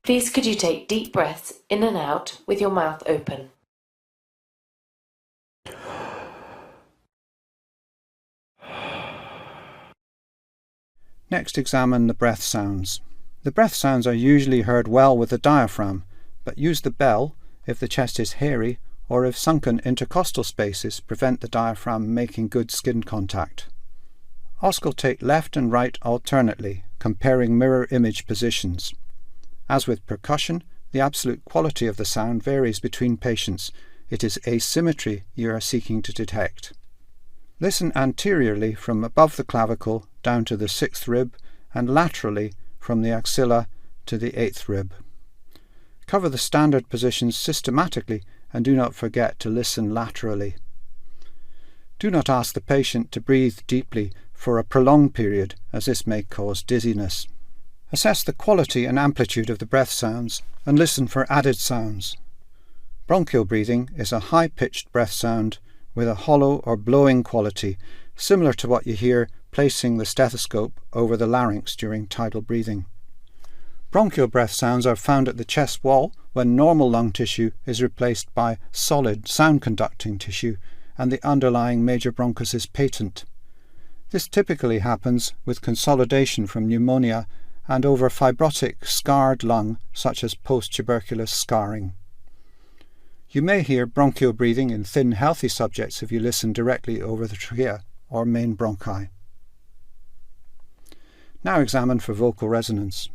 Please could you take deep breaths in and out with your mouth open. Next, examine the breath sounds. The breath sounds are usually heard well with the diaphragm, but use the bell if the chest is hairy or if sunken intercostal spaces prevent the diaphragm making good skin contact. Auscultate left and right alternately, comparing mirror image positions. As with percussion, the absolute quality of the sound varies between patients. It is asymmetry you are seeking to detect. Listen anteriorly from above the clavicle down to the 6th rib and laterally from the axilla to the 8th rib. Cover the standard positions systematically and do not forget to listen laterally. Do not ask the patient to breathe deeply for a prolonged period, as this may cause dizziness. Assess the quality and amplitude of the breath sounds and listen for added sounds. Bronchial breathing is a high-pitched breath sound with a hollow or blowing quality, similar to what you hear placing the stethoscope over the larynx during tidal breathing. Bronchial breath sounds are found at the chest wall when normal lung tissue is replaced by solid sound-conducting tissue and the underlying major bronchus is patent. This typically happens with consolidation from pneumonia and over fibrotic, scarred lung, such as post-tuberculous scarring. You may hear bronchial breathing in thin, healthy subjects if you listen directly over the trachea or main bronchi. Now examine for vocal resonance.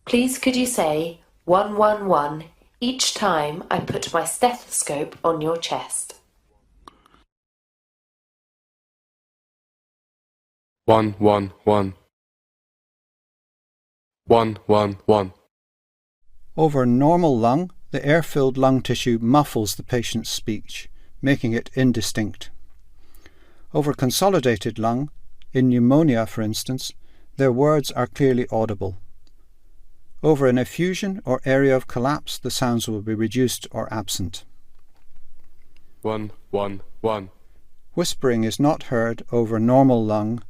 Please could you say 111 each time I put my stethoscope on your chest. 111 111. Over normal lung, the air-filled lung tissue muffles the patient's speech, making it indistinct. Over consolidated lung, in pneumonia for instance, their words are clearly audible. Over an effusion or area of collapse, the sounds will be reduced or absent. 111. Whispering is not heard over normal lung,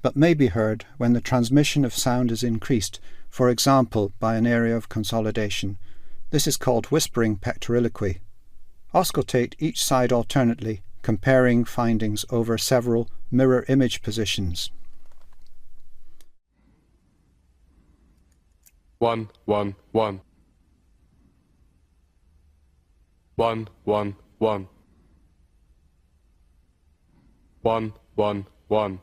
but may be heard when the transmission of sound is increased, for example by an area of consolidation. This is called whispering pectoriloquy. Auscultate each side alternately, comparing findings over several mirror image positions. 111 111 111